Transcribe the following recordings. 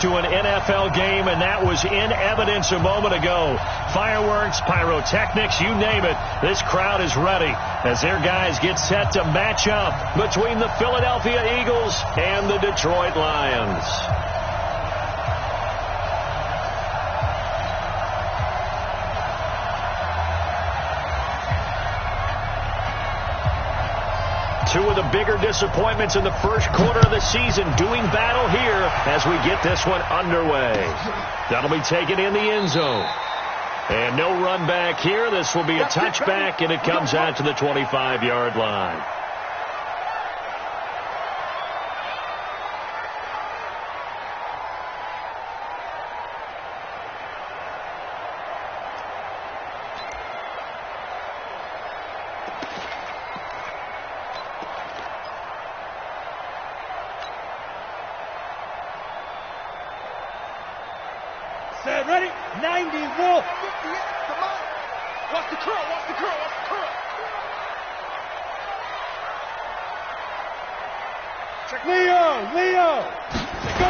to an NFL game, and that was in evidence a moment ago. Fireworks, pyrotechnics, you name it. This crowd is ready as their guys get set to match up between the Philadelphia Eagles and the Detroit Lions. Two of the bigger disappointments in the first quarter of the season doing battle here as we get this one underway. That'll be taken in the end zone. And no run back here. This will be a touchback, and it comes out to the 25-yard line. Ready? 90, Wolf. Come on. Watch the curl, watch the curl, watch the curl. Check Leo. Go.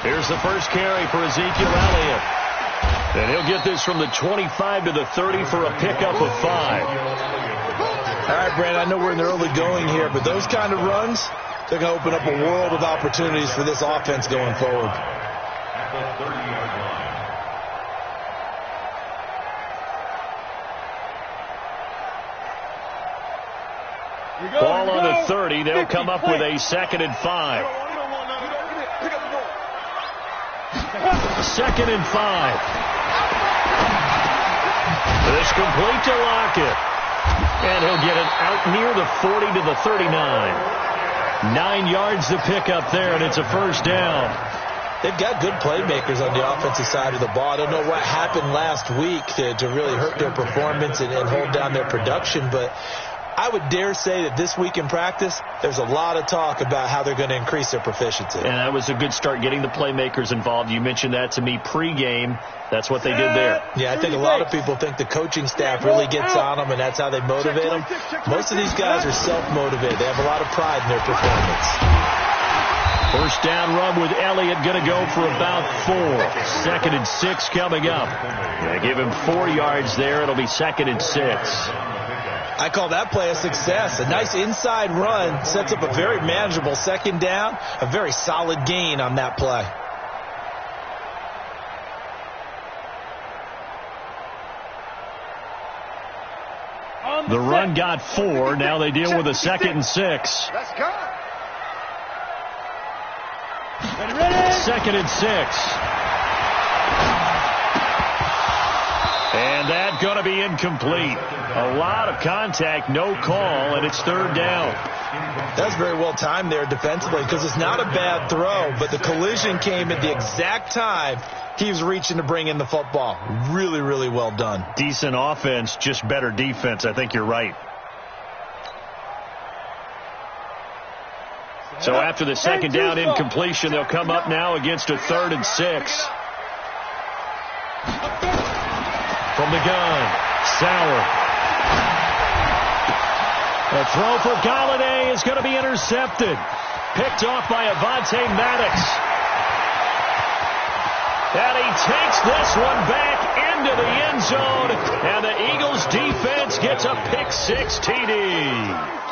Here's the first carry for Ezekiel Elliott. And he'll get this from the 25 to the 30 for a pickup of 5. All right, Brad, I know we're in the early going here, but those kind of runs, they're going to open up a world of opportunities for this offense going forward. At the 30-yard line. Ball on the 30. They'll come up with a 2nd and 5. 2nd and 5. This complete to Lockett. And he'll get it out near the 40 to the 39. 9 yards to pick up there, and it's a first down. They've got good playmakers on the offensive side of the ball. I don't know what happened last week to really hurt their performance and hold down their production, but I would dare say that this week in practice, there's a lot of talk about how they're going to increase their proficiency. And that was a good start getting the playmakers involved. You mentioned that to me pregame. That's what they did there. Yeah, I think a lot of people think the coaching staff really gets on them, and that's how they motivate them. Most of these guys are self-motivated. They have a lot of pride in their performance. First down run with Elliott, going to go for about 4. 2nd and 6 coming up. They give him 4 yards there. It'll be 2nd and 6. I call that play a success. A nice inside run sets up a very manageable 2nd down. A very solid gain on that play. The run got 4. Now they deal with a 2nd and 6. Let's go. 2nd and 6. And that's going to be incomplete. A lot of contact, no call, and it's 3rd down. That's very well timed there defensively because it's not a bad throw, but the collision came at the exact time he was reaching to bring in the football. Really, really well done. Decent offense, just better defense. I think you're right. So after the 2nd down incompletion, they'll come up now against a 3rd and 6. From the gun, Sauer. The throw for Galladay is going to be intercepted. Picked off by Avonte Maddox. And he takes this one back into the end zone. And the Eagles defense gets a pick-6 TD.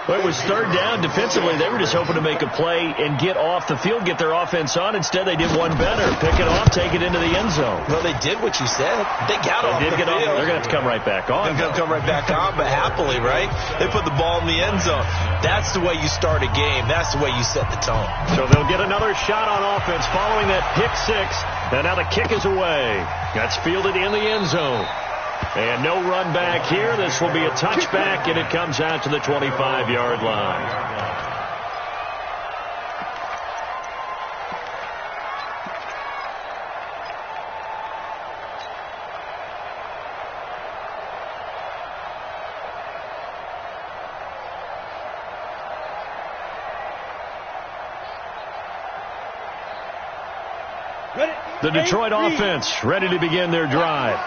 Well, it was 3rd down. Defensively, they were just hoping to make a play and get off the field, get their offense on. Instead, they did one better. Pick it off, take it into the end zone. Well, they did what you said. They got off the field. They're going to have to come right back on. They're going to come right back on, but happily, right? They put the ball in the end zone. That's the way you start a game. That's the way you set the tone. So they'll get another shot on offense following that pick-6. And now the kick is away. That's fielded in the end zone. And no run back here. This will be a touchback, and it comes out to the 25-yard line. The Detroit offense ready to begin their drive.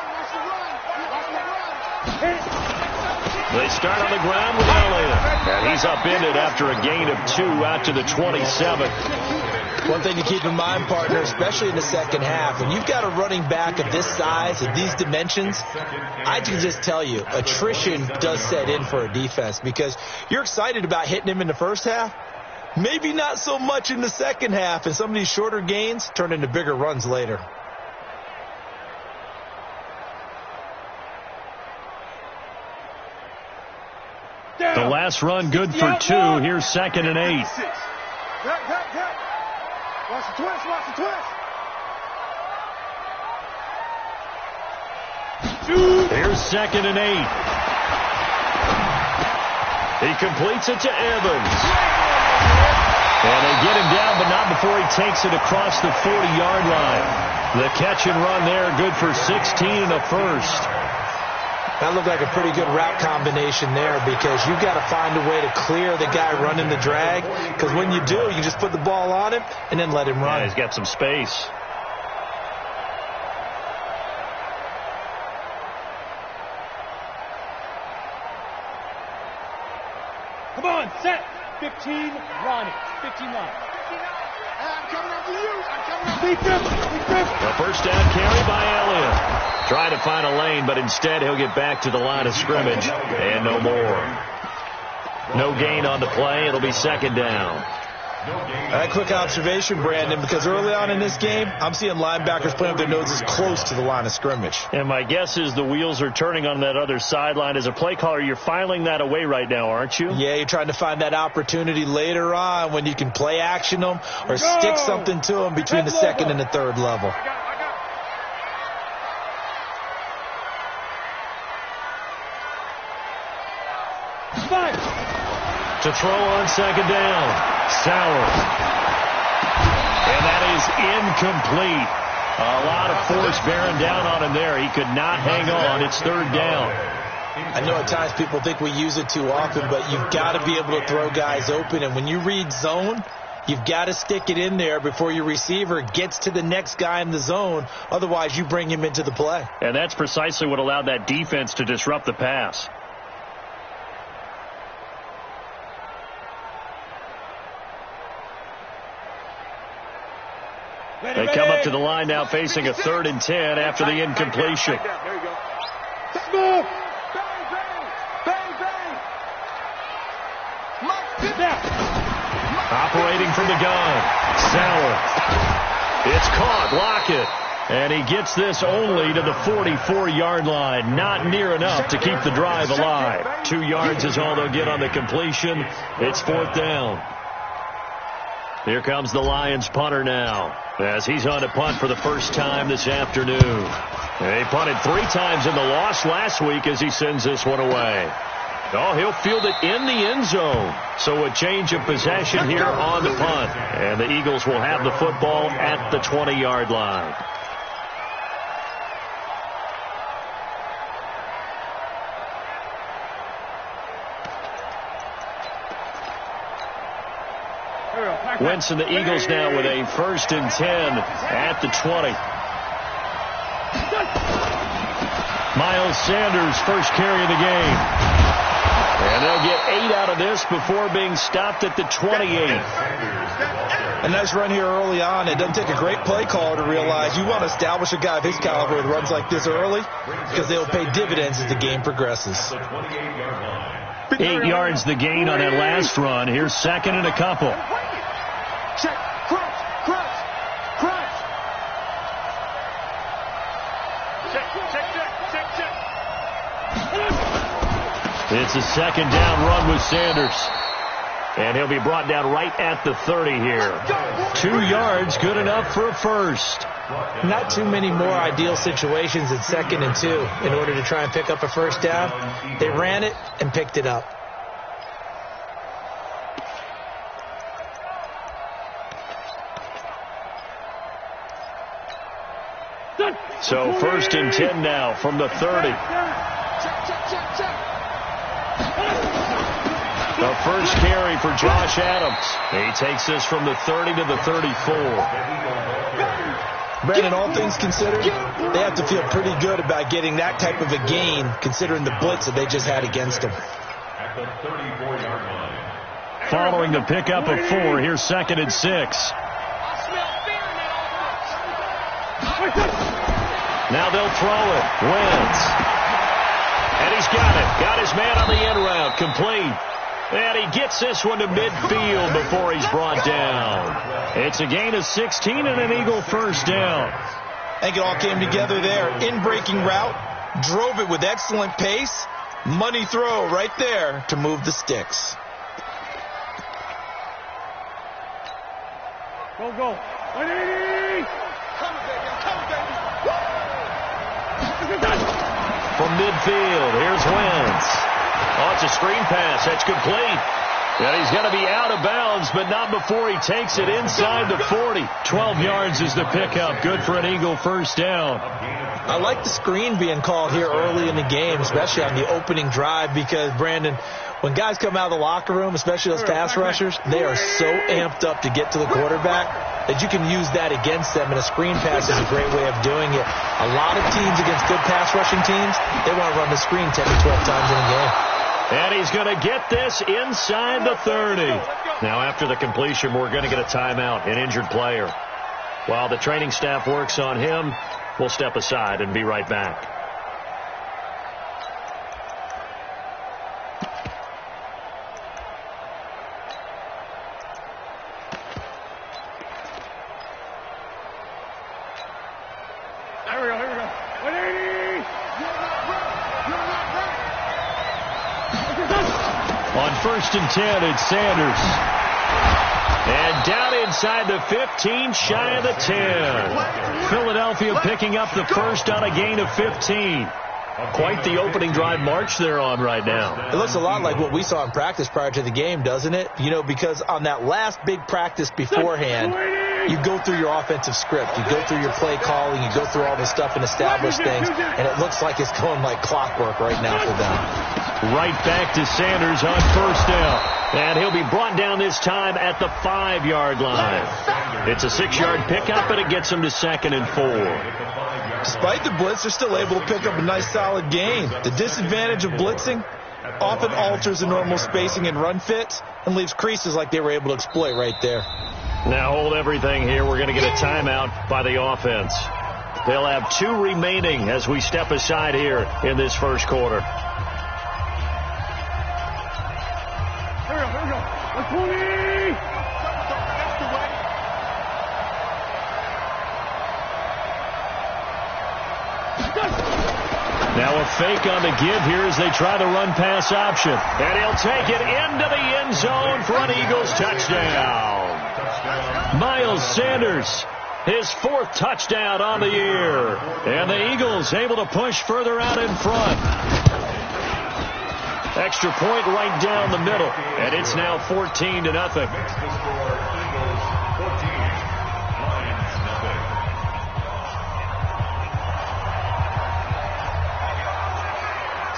They start on the ground with Elliott. And he's upended after a gain of 2 out to the 27. One thing to keep in mind, partner, especially in the second half, when you've got a running back of this size and these dimensions, I can just tell you, attrition does set in for a defense because you're excited about hitting him in the first half. Maybe not so much in the second half, and some of these shorter gains turn into bigger runs later. The last run good for 2. Here's 2nd and 8. Watch the twist, watch the twist. Here's 2nd and 8. He completes it to Evans. And they get him down, but not before he takes it across the 40-yard line. The catch and run there, good for 16 and a first. That looked like a pretty good route combination there because you've got to find a way to clear the guy running the drag, because when you do, you just put the ball on him and then let him run. Yeah, he's got some space. Come on, set. 15, Ronnie. 15 line. I'm coming after you. I'm coming after you. A first down carry by Elliott. Trying to find a lane, but instead he'll get back to the line of scrimmage. And no more. No gain on the play. It'll be 2nd down. A quick observation, Brandon, because early on in this game, I'm seeing linebackers playing with their noses close to the line of scrimmage. And my guess is the wheels are turning on that other sideline. As a play caller, you're filing that away right now, aren't you? Yeah, you're trying to find that opportunity later on when you can play action them or stick something to them between the 2nd and the 3rd level. To throw on 2nd down. Sauer. And that is incomplete. A lot of force bearing down on him there. He could not hang on. It's 3rd down. I know at times people think we use it too often, but you've got to be able to throw guys open. And when you read zone, you've got to stick it in there before your receiver gets to the next guy in the zone. Otherwise, you bring him into the play. And that's precisely what allowed that defense to disrupt the pass. They come up to the line now facing a 3rd and 10 after the incompletion. Operating from the gun. Sauer. It's caught. Lockett. And he gets this only to the 44-yard line. Not near enough to keep the drive alive. 2 yards is all they'll get on the completion. It's 4th down. Here comes the Lions punter now, as he's on to punt for the first time this afternoon. He punted 3 times in the loss last week as he sends this one away. Oh, he'll field it in the end zone. So a change of possession here on the punt. And the Eagles will have the football at the 20-yard line. Wentz and the Eagles now with a 1st and 10 at the 20. Miles Sanders, first carry of the game. And they'll get 8 out of this before being stopped at the 28. A nice run here early on. It doesn't take a great play caller to realize you want to establish a guy of his caliber with runs like this early because they'll pay dividends as the game progresses. 8 yards the gain on that last run. Here's 2nd and a couple. Check, cross. Check. It's a 2nd down run with Sanders. And he'll be brought down right at the 30 here. 2 yards, good enough for a first. Not too many more ideal situations in 2nd and 2 in order to try and pick up a first down. They ran it and picked it up. So 1st and 10 now from the 30. The first carry for Josh Adams. He takes this from the 30 to the 34. Brandon, all things considered, they have to feel pretty good about getting that type of a gain considering the blitz that they just had against them. At the 34-yard line. Following the pickup of 4, here's 2nd and 6. Now they'll throw it. Wentz. And he's got it. Got his man on the end route. Complete. And he gets this one to midfield before he's brought down. It's a gain of 16 and an Eagle first down. I think it all came together there. In-breaking route. Drove it with excellent pace. Money throw right there to move the sticks. Go, go. 180! Coming, baby. From midfield, here's Wentz. Oh, it's a screen pass. That's complete. And he's going to be out of bounds, but not before he takes it inside the 40. 12 yards is the pickup. Good for an Eagle first down. I like the screen being called here early in the game, especially on the opening drive, because, Brandon, when guys come out of the locker room, especially those pass rushers, they are so amped up to get to the quarterback that you can use that against them, and a screen pass is a great way of doing it. A lot of teams against good pass rushing teams, they want to run the screen 10 to 12 times in a game. And he's going to get this inside the 30. Now, after the completion, we're going to get a timeout, an injured player. While the training staff works on him, we'll step aside and be right back. Here we go. 180! On 1st and 10, it's Sanders. And down inside the 15, shy of the 10. Philadelphia picking up the first on a gain of 15. Quite the opening drive march they're on right now. It looks a lot like what we saw in practice prior to the game, doesn't it? You know, because on that last big practice beforehand, you go through your offensive script. You go through your play calling. You go through all the stuff and establish things. And it looks like it's going like clockwork right now for them. Right back to Sanders on first down. And he'll be brought down this time at the 5-yard line. It's a 6-yard pickup, and it gets him to 2nd and 4. Despite the blitz, they're still able to pick up a nice solid gain. The disadvantage of blitzing often alters the normal spacing and run fits and leaves creases like they were able to exploit right there. Now hold everything here. We're going to get a timeout by the offense. They'll have 2 remaining as we step aside here in this first quarter. Here we go. 120! Now a fake on the give here as they try the run-pass option. And he'll take it into the end zone for an Eagles touchdown. Miles Sanders, his 4th touchdown on the year. And the Eagles able to push further out in front. Extra point right down the middle. And it's now 14-0.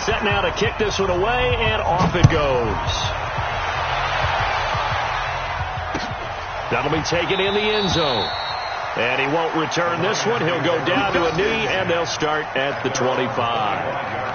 Set now to kick this one away, and off it goes. That'll be taken in the end zone. And he won't return this one. He'll go down to a knee, and they'll start at the 25.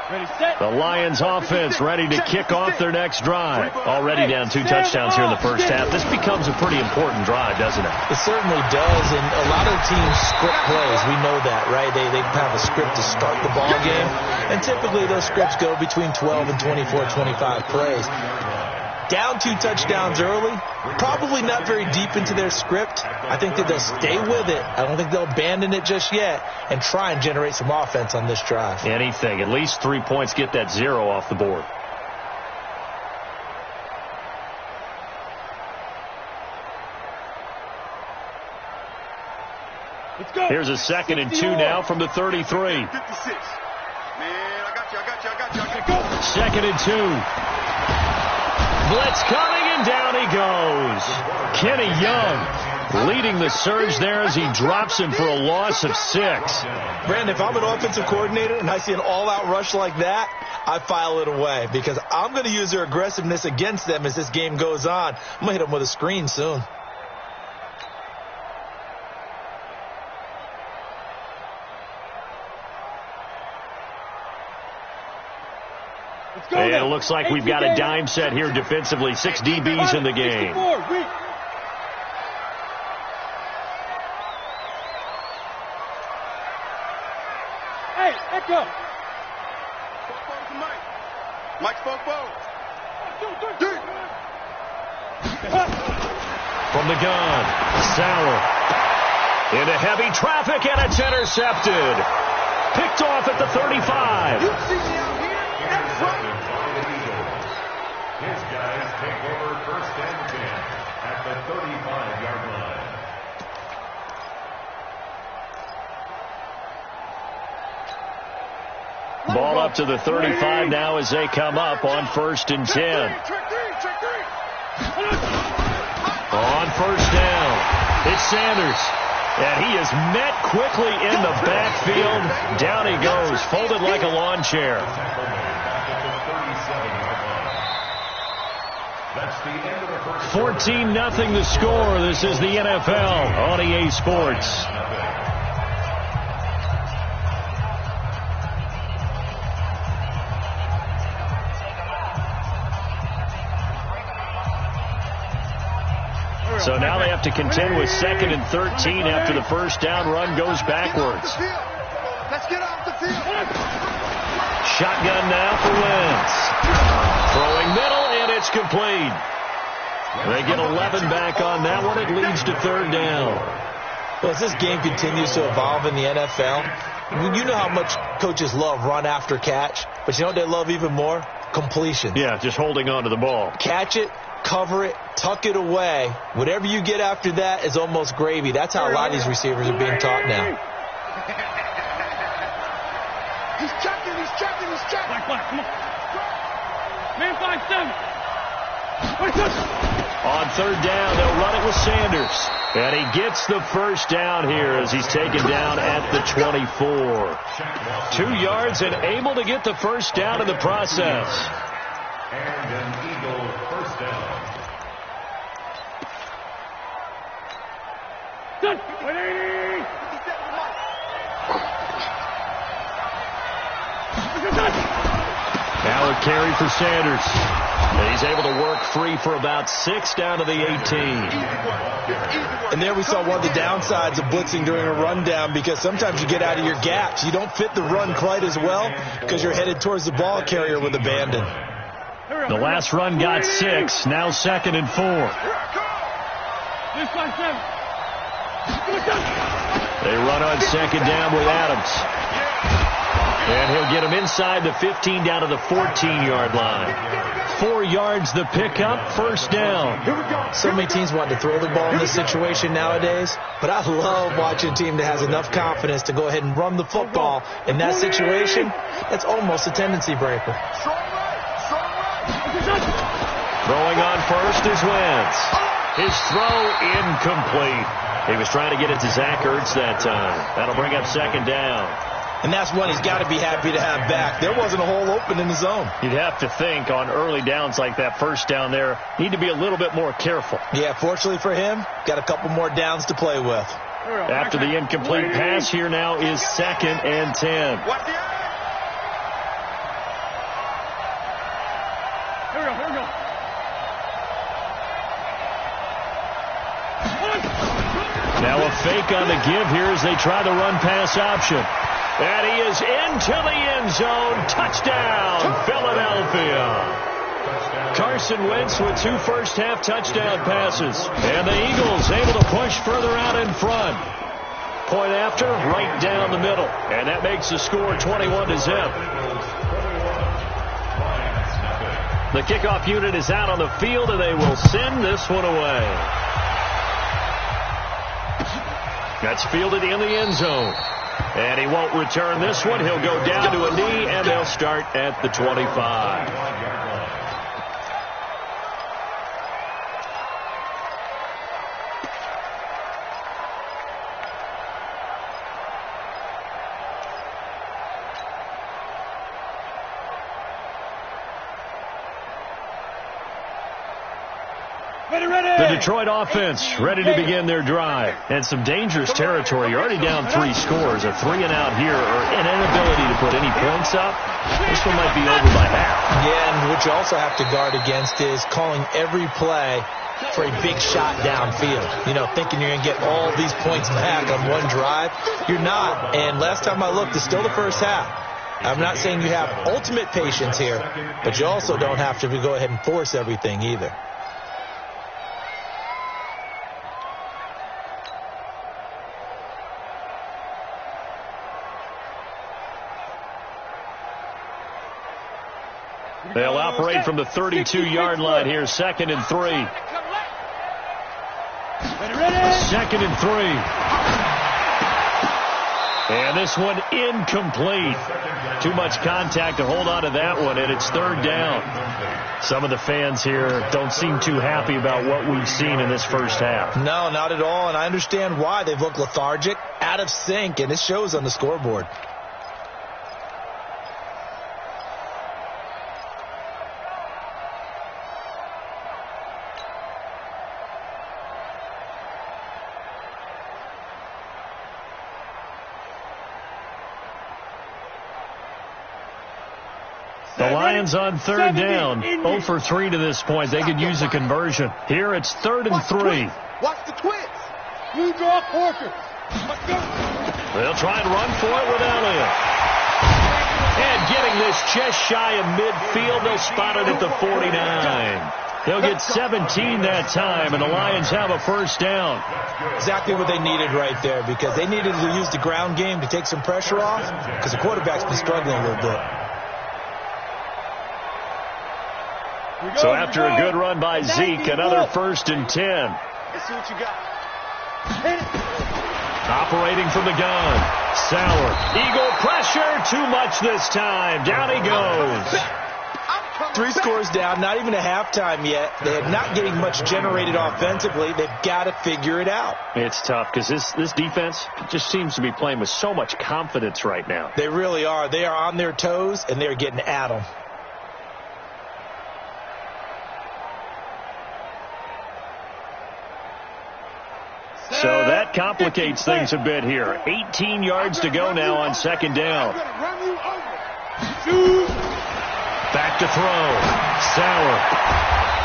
Ready, set. The Lions offense ready to kick off their next drive. Already down 2 touchdowns here in the first half. This becomes a pretty important drive, doesn't it? It certainly does, and a lot of teams script plays. We know that, right? They have a script to start the ball game, and typically those scripts go between 12 and 24, 25 plays. Down 2 touchdowns early, probably not very deep into their script. I think that they'll stay with it. I don't think they'll abandon it just yet and try and generate some offense on this drive. Anything. At least 3 points, get that 0 off the board. Let's go. Here's a 2nd and 2 now from the 33. 56. Man, I got you. Go. 2nd and 2. Blitz coming, and down he goes. Kenny Young leading the surge there as he drops him for a loss of 6. Brandon, if I'm an offensive coordinator and I see an all-out rush like that, I file it away because I'm going to use their aggressiveness against them as this game goes on. I'm going to hit them with a screen soon. And it looks like we've got a dime set here defensively. 6 DBs in the game. Hey, echo. Mike Spoke. From the gun, Sauer. Into heavy traffic, and it's intercepted. Picked off at the 35. You see me out here? That's right. His guys take over 1st and 10 at the 35-yard line. Ball up to the 35 now as they come up on 1st and 10. On 1st down, it's Sanders. And he is met quickly in the backfield. Down he goes, folded like a lawn chair. 14-0 the score. This is the NFL on EA Sports. So now they have to contend with 2nd and 13 after the 1st down run goes backwards. Let's get off the field. Shotgun now for Wentz. Throwing middle, and it's complete. They get 11 back on that one. It leads to 3rd down. Well, as this game continues to evolve in the NFL, you know how much coaches love run after catch, but you know what they love even more? Completion. Yeah, just holding on to the ball. Catch it, cover it, tuck it away. Whatever you get after that is almost gravy. That's how a lot of these receivers are being taught now. He's checking. Black, come on. Man 5-7. On 3rd down, they'll run it with Sanders. And he gets the 1st down here as he's taken down at the 24. 2 yards and able to get the 1st down in the process. And an Eagle 1st down. Good. 180. Now a carry for Sanders. And he's able to work free for about 6 down to the 18. And there we saw one of the downsides of blitzing during a rundown, because sometimes you get out of your gaps. You don't fit the run quite as well because you're headed towards the ball carrier with abandon. The last run got 6. Now 2nd and 4. They run on 2nd down with Adams. And he'll get him inside the 15 down to the 14-yard line. 4 yards the pickup, 1st down. So many teams want to throw the ball in this situation nowadays, but I love watching a team that has enough confidence to go ahead and run the football. In that situation, that's almost a tendency breaker. Throwing on 1st is Wentz. His throw incomplete. He was trying to get it to Zach Ertz that time. That'll bring up 2nd down. And that's one he's got to be happy to have back. There wasn't a hole open in the zone. You'd have to think on early downs like that 1st down there, need to be a little bit more careful. Yeah, fortunately for him, got a couple more downs to play with. After the incomplete pass, here now is 2nd and 10. Here we go. Now a fake on the give here as they try the run-pass option. And he is into the end zone. Touchdown, Philadelphia. Carson Wentz with 2 first-half touchdown passes. And the Eagles able to push further out in front. Point after, right down the middle. And that makes the score 21-0. The kickoff unit is out on the field, and they will send this one away. That's fielded in the end zone. And he won't return this one. He'll go down to a knee, and they'll start at the 25. The Detroit offense ready to begin their drive. And some dangerous territory. You're already down 3 scores. A 3-and-out here or an inability to put any points up. This one might be over by half. Yeah, and what you also have to guard against is calling every play for a big shot downfield. You know, thinking you're going to get all these points back on one drive. You're not. And last time I looked, it's still the first half. I'm not saying you have ultimate patience here, but you also don't have to go ahead and force everything either. They'll operate from the 32-yard line here, 2nd and 3. 2nd and 3. And this one incomplete. Too much contact to hold on to that one, and it's 3rd down. Some of the fans here don't seem too happy about what we've seen in this first half. No, not at all, and I understand why. They've looked lethargic, out of sync, and it shows on the scoreboard. The Lions on 3rd down, 0 for 3 to this point. They could use a conversion. Here it's 3rd and 3. Watch the twins. You draw Porter. Let's go. They'll try and run for it with Elliott. And getting this just shy of midfield, they'll spot it at the 49. They'll get 17 that time, and the Lions have a 1st down. Exactly what they needed right there, because they needed to use the ground game to take some pressure off, because the quarterback's been struggling a little bit. So after a good run by Zeke, another 1st and 10. Let's see what you got. Operating from the gun. Sauer. Eagle pressure. Too much this time. Down he goes. 3 scores down, not even a halftime yet. They're not getting much generated offensively. They've got to figure it out. It's tough because this defense just seems to be playing with so much confidence right now. They really are. They are on their toes, and they're getting at them. So that complicates things a bit here. 18 yards to go now on 2nd down. Back to throw. Sauer.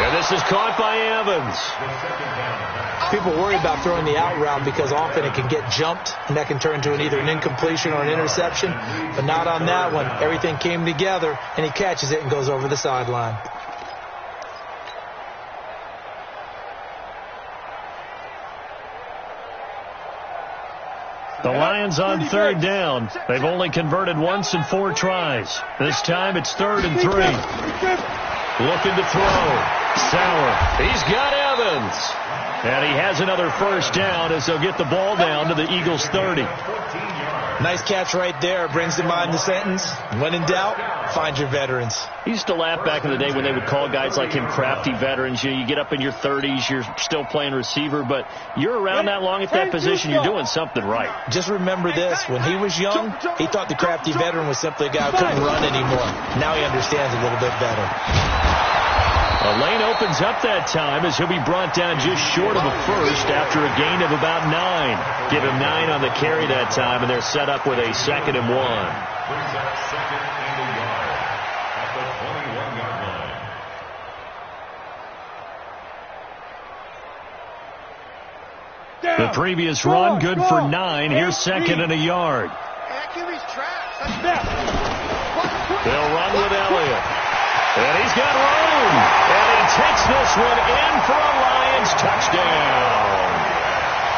And this is caught by Evans. People worry about throwing the out route because often it can get jumped, and that can turn into either an incompletion or an interception. But not on that one. Everything came together, and he catches it and goes over the sideline. The Lions on 3rd down. They've only converted once in 4 tries. This time it's 3rd and 3. Looking to throw. Sauer. He's got Evans. And he has another 1st down as they'll get the ball down to the Eagles' 30. Nice catch right there. Brings to mind the sentence, when in doubt, find your veterans. I used to laugh back in the day when they would call guys like him crafty veterans. You get up in your 30s, you're still playing receiver, but you're around that long at that position, you're doing something right. Just remember this. When he was young, he thought the crafty veteran was simply a guy who couldn't run anymore. Now he understands a little bit better. A lane opens up that time as he'll be brought down just short of the 1st after a gain of about 9. Give him 9 on the carry that time, and they're set up with a 2nd and 1. Brings up 2nd and a yard at the 21-yard line. The previous run, good for 9. Here's 2nd and a yard. They'll run with Elliott. And he's got room. And he takes this one in for a Lions touchdown.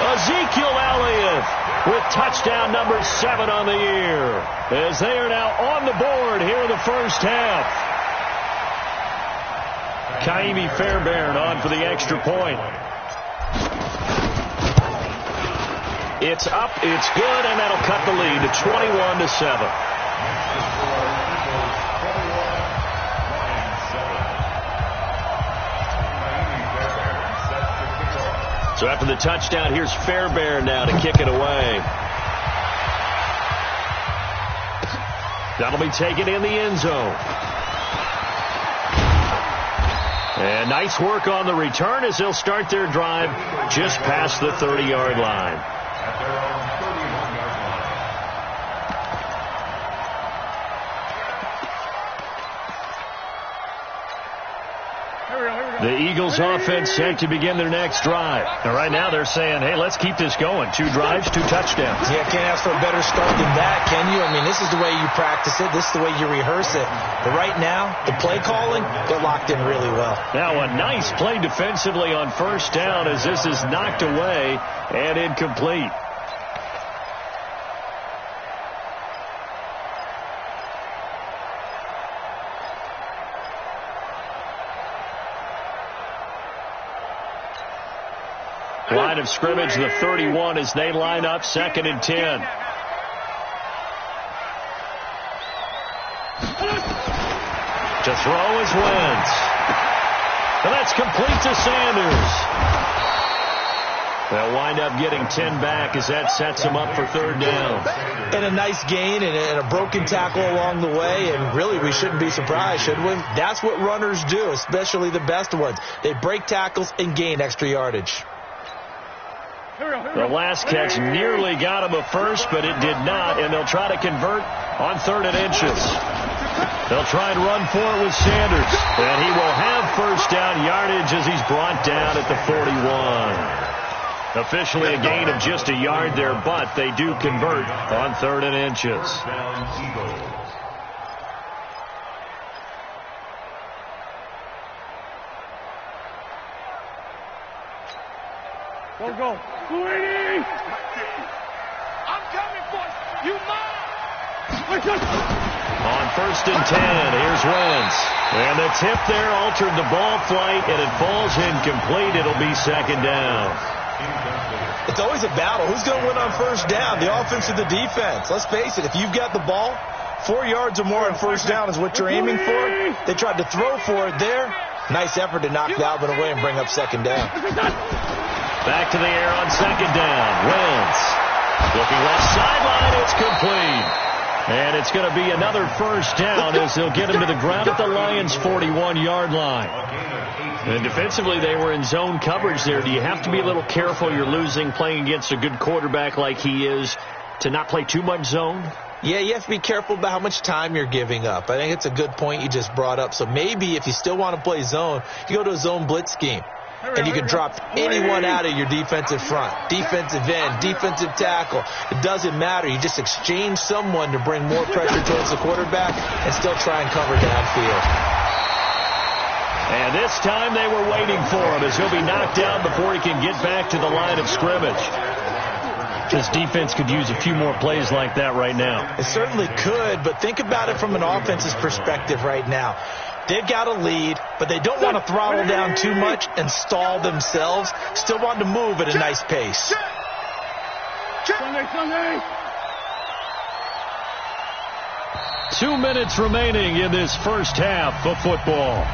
Ezekiel Elliott with touchdown number 7 on the year. As they are now on the board here in the first half. Kaimi Fairbairn on for the extra point. It's up, it's good, and that'll cut the lead to 21-7. So after the touchdown, here's Fairbairn now to kick it away. That'll be taken in the end zone. And nice work on the return as they'll start their drive just past the 30-yard line. At their own 31-yard line. The Eagles offense set to begin their next drive. And right now they're saying, hey, let's keep this going. 2 drives, 2 touchdowns. Yeah, can't ask for a better start than that, can you? I mean, this is the way you practice it. This is the way you rehearse it. But right now, the play calling, they're locked in really well. Now a nice play defensively on first down as this is knocked away and incomplete. Line of scrimmage, the 31, as they line up 2nd and 10. To throw is Wentz. And that's complete to Sanders. They'll wind up getting 10 back as that sets them up for 3rd down. And a nice gain and a broken tackle along the way. And really, we shouldn't be surprised, should we? That's what runners do, especially the best ones. They break tackles and gain extra yardage. The last catch nearly got him a first, but it did not, and they'll try to convert on 3rd and inches. They'll try and run for it with Sanders, and he will have first down yardage as he's brought down at the 41. Officially a gain of just a yard there, but they do convert on 3rd and inches. Go. 280! I'm coming for you. On 1st and 10, here's Wentz. And the tip there altered the ball flight, and it falls incomplete. It'll be 2nd down. It's always a battle. Who's going to win on first down, the offense or the defense? Let's face it, if you've got the ball, 4 yards or more on first down is what you're aiming for. They tried to throw for it there. Nice effort to knock Dalvin away and bring up 2nd down. Back to the air on 2nd down. Wentz looking left sideline. It's complete. And it's going to be another first down as they'll get him to the ground at the Lions' 41-yard line. And defensively, they were in zone coverage there. Do you have to be a little careful? You're losing playing against a good quarterback like he is to not play too much zone? Yeah, you have to be careful about how much time you're giving up. I think it's a good point you just brought up. So maybe if you still want to play zone, you go to a zone blitz scheme. And you can drop anyone out of your defensive front, defensive end, defensive tackle. It doesn't matter. You just exchange someone to bring more pressure towards the quarterback and still try and cover downfield. And this time they were waiting for him as he'll be knocked down before he can get back to the line of scrimmage. This defense could use a few more plays like that right now. It certainly could, but think about it from an offense's perspective right now. They've got a lead, but they don't want to throttle down too much and stall themselves. Still want to move at a nice pace. 2 minutes remaining in this first half of football.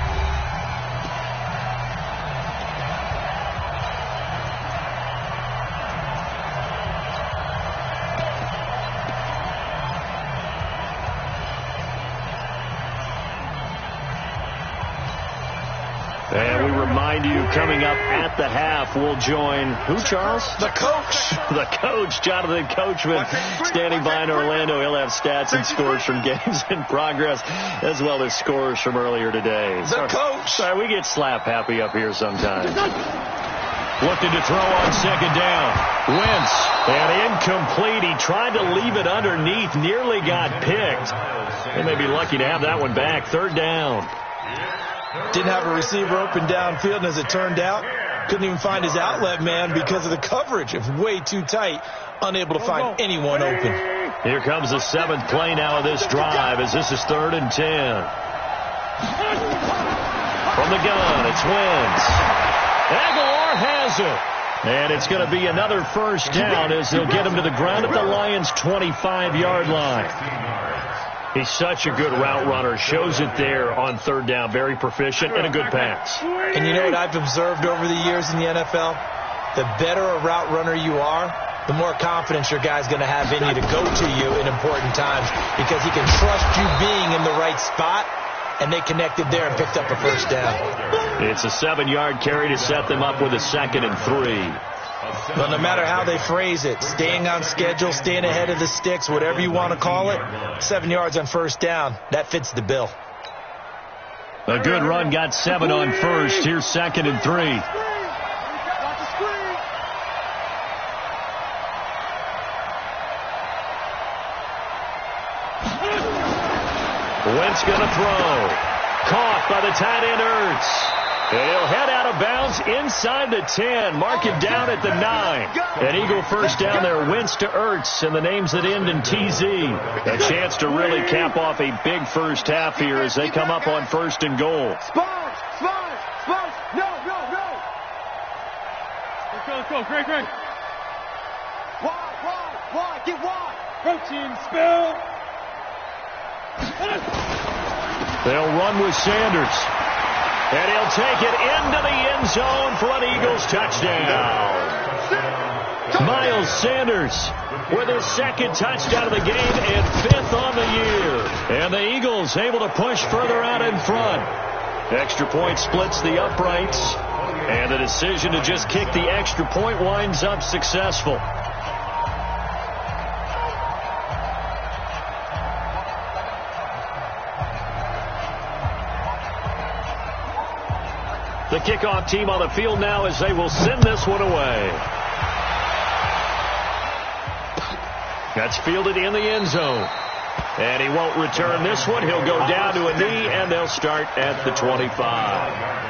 And we remind you, coming up at the half, we'll join who, Charles? The coach. The coach, Jonathan Coachman, standing by in Orlando. He'll have stats and scores from games in progress, as well as scores from earlier today. The coach. Sorry, we get slap happy up here sometimes. Looking to throw on 2nd down. Wentz, and incomplete. He tried to leave it underneath, nearly got picked. They may be lucky to have that one back. 3rd down. Didn't have a receiver open downfield, and as it turned out, couldn't even find his outlet man because of the coverage. It was way too tight, unable to find anyone open. Here comes the 7th play now of this drive as this is 3rd and 10. From the gun, it's Wentz. Aguilar has it. And it's going to be another first down as they'll get him to the ground at the Lions' 25-yard line. He's such a good route runner. Shows it there on 3rd down. Very proficient and a good pass. And you know what I've observed over the years in the NFL? The better a route runner you are, the more confidence your guy's going to have in you to go to you in important times because he can trust you being in the right spot and they connected there and picked up a first down. It's a 7-yard carry to set them up with a 2nd and 3. Well, no matter how they phrase it, staying on schedule, staying ahead of the sticks, whatever you want to call it, 7 yards on first down, that fits the bill. A good run got 7 on first. Here's 2nd and 3. Wentz going to throw. Caught by the tight end Ertz. He'll head out of bounds inside the 10. Mark it down at the 9. An Eagle first down there. Wentz to Ertz, and the names that end in TZ. A chance to really cap off a big first half here as they come up on 1st and goal. Sponge! No! Let's go. Great. Wide! Get wide! Protein spill! They'll run with Sanders. And he'll take it into the end zone for an Eagles touchdown. Miles Sanders with his 2nd touchdown of the game and 5th on the year. And the Eagles able to push further out in front. Extra point splits the uprights. And the decision to just kick the extra point winds up successful. The kickoff team on the field now as they will send this one away. That's fielded in the end zone. And he won't return this one. He'll go down to a knee, and they'll start at the 25.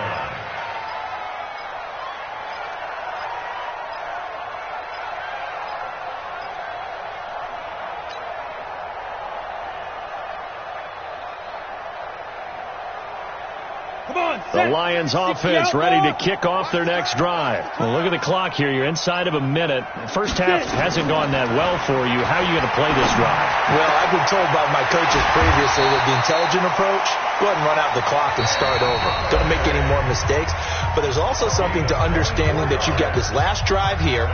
The Lions offense ready to kick off their next drive. Well, look at the clock here. You're inside of a minute. First half hasn't gone that well for you. How are you going to play this drive? Well, I've been told by my coaches previously that the intelligent approach, go ahead and run out the clock and start over. Don't make any more mistakes. But there's also something to understanding that you've got this last drive here.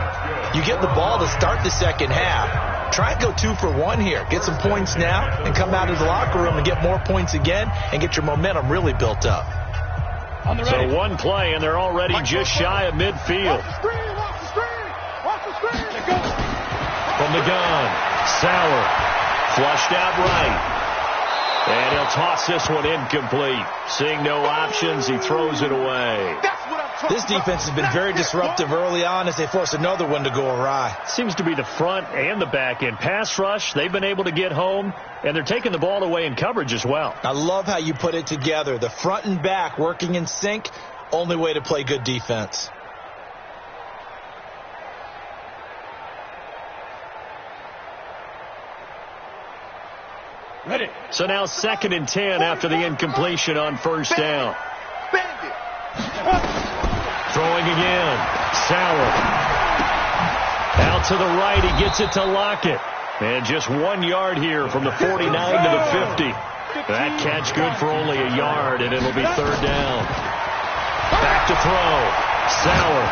You get the ball to start the second half. Try and go 2 for 1 here. Get some points now and come out of the locker room and get more points again and get your momentum really built up. So one play, and they're already just shy of midfield. Watch the screen. From the gun, Sauer, flushed out right. And he'll toss this one incomplete. Seeing no options, he throws it away. This defense has been very disruptive early on as they force another one to go awry. Seems to be the front and the back end. Pass rush, they've been able to get home, and they're taking the ball away in coverage as well. I love how you put it together. The front and back working in sync, only way to play good defense. Ready. So now 2nd and 10 after the incompletion on first down. Throwing again. Sauer. Out to the right. He gets it to Lockett. And just 1 yard here from the 49 to the 50. That catch good for only a yard, and it'll be 3rd down. Back to throw. Sauer.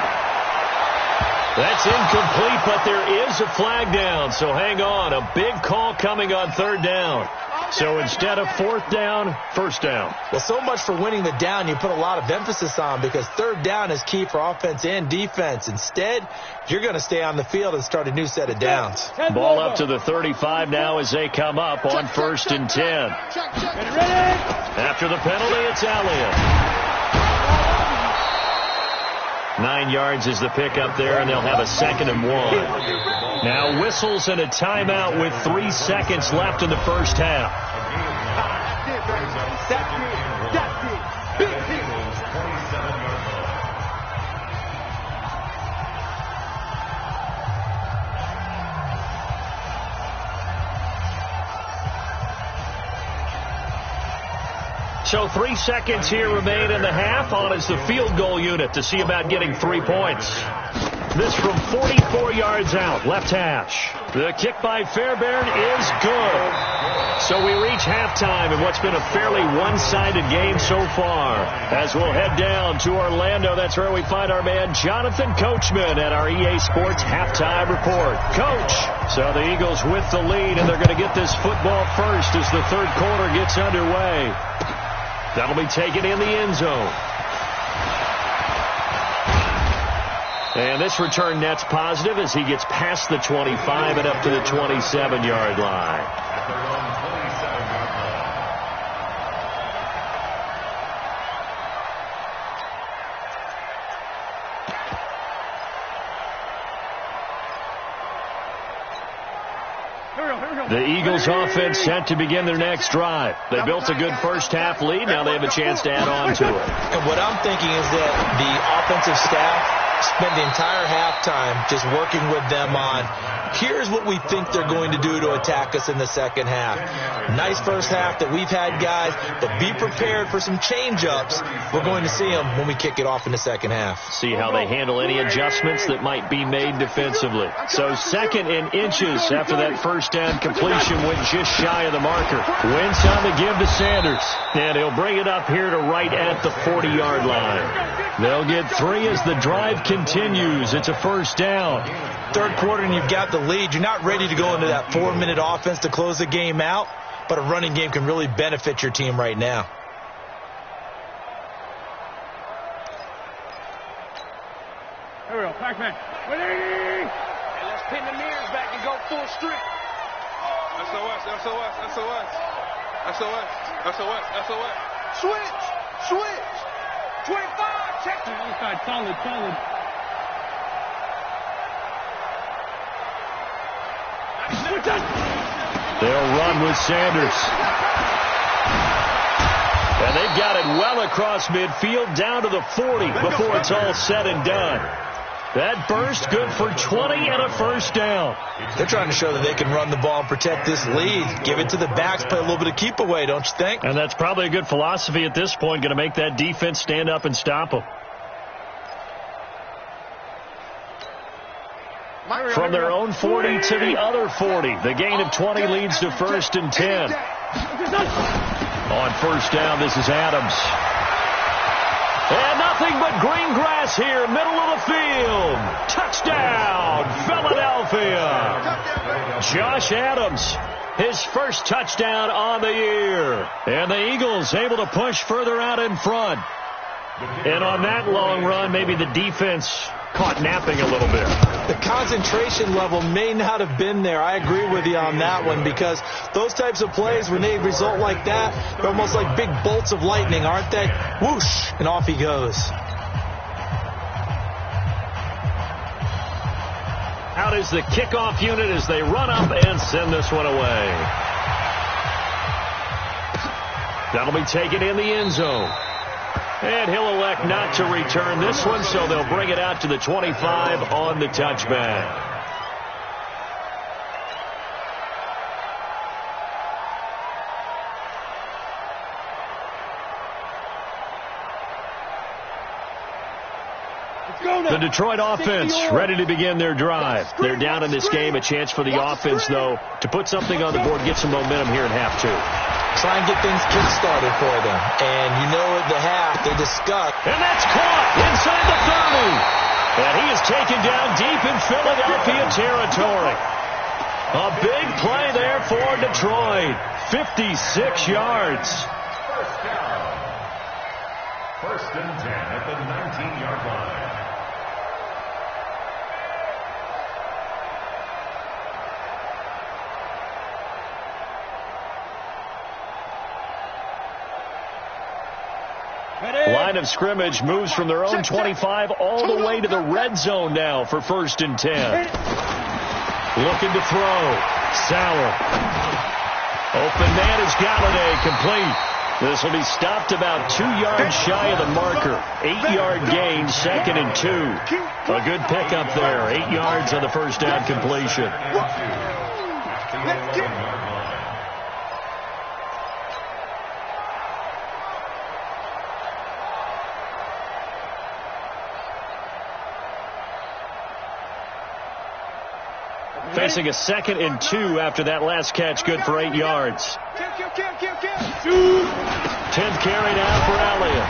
That's incomplete, but there is a flag down. So hang on. A big call coming on 3rd down. So instead of 4th down, 1st down. Well, so much for winning the down you put a lot of emphasis on because 3rd down is key for offense and defense. Instead, you're going to stay on the field and start a new set of downs. Ball up to the 35 now as they come up on 1st and 10. After the penalty, it's Elliott. 9 yards is the pickup there, and they'll have a 2nd and 1. Now whistles and a timeout with 3 seconds left in the first half. So 3 seconds here remain in the half. On is the field goal unit to see about getting 3 points. This from 44 yards out, left hash. The kick by Fairbairn is good. So we reach halftime in what's been a fairly one-sided game so far. As we'll head down to Orlando, that's where we find our man Jonathan Coachman at our EA Sports Halftime Report. Coach, so the Eagles with the lead, and they're going to get this football first as the 3rd quarter gets underway. That'll be taken in the end zone. And this return net's positive as he gets past the 25 and up to the 27-yard line. At their own 27-yard line. The Eagles offense set to begin their next drive. They built a good first-half lead. Now they have a chance to add on to it. And what I'm thinking is that the offensive staff spend the entire halftime just working with them on, here's what we think they're going to do to attack us in the second half. Nice first half that we've had, guys, but be prepared for some change-ups. We're going to see them when we kick it off in the second half. See how they handle any adjustments that might be made defensively. So 2nd and inches after that first down completion went just shy of the marker. Wentz on the give to Sanders. And he'll bring it up here to right at the 40-yard line. They'll get 3 as the drive continues. It's a first down. Third quarter and you've got the lead. You're not ready to go into that 4-minute offense to close the game out, but a running game can really benefit your team right now. Here we go, Pac-Man. Hey, let's pin the mirrors back and go full strip. SOS, SOS, SOS. SOS, SOS, SOS. Switch. 25, check. Outside, solid. They'll run with Sanders. And they've got it well across midfield down to the 40 before it's all said and done. That burst good for 20 and a first down. They're trying to show that they can run the ball and protect this lead. Give it to the backs, play a little bit of keep away, don't you think? And that's probably a good philosophy at this point, going to make that defense stand up and stop them. From their own 40 to the other 40. The gain of 20 leads to 1st and 10. On first down, this is Adams. And nothing but green grass here, middle of the field. Touchdown, Philadelphia. Josh Adams, his first touchdown on the year. And the Eagles able to push further out in front. And on that long run, maybe the defense caught napping a little bit. The concentration level may not have been there. I agree with you on that one, because those types of plays, when they result like that, they're almost like big bolts of lightning, aren't they? Whoosh, and off he goes. Out is the kickoff unit as they run up and send this one away. That'll be taken in the end zone. And he'll elect not to return this one, so they'll bring it out to the 25 on the touchback. The Detroit offense ready to begin their drive. They're down in this game. A chance for the offense, though, to put something on the board, get some momentum here in half 2. Try and get things kick-started for them. And you know at the half, they discuss. And that's caught inside the 30. And he is taken down deep in Philadelphia territory. A big play there for Detroit. 56 yards. First down. 1st and 10 at the 19-yard line. Line of scrimmage moves from their own 25 all the way to the red zone now for 1st and 10. Looking to throw. Sauer. Open man is Galladay, complete. This will be stopped about 2 yards shy of the marker. 8-yard gain, 2nd and 2. A good pickup there. 8 yards on the first down completion. Facing a 2nd and 2 after that last catch, good for 8 yards. 10th carry now for Elliott.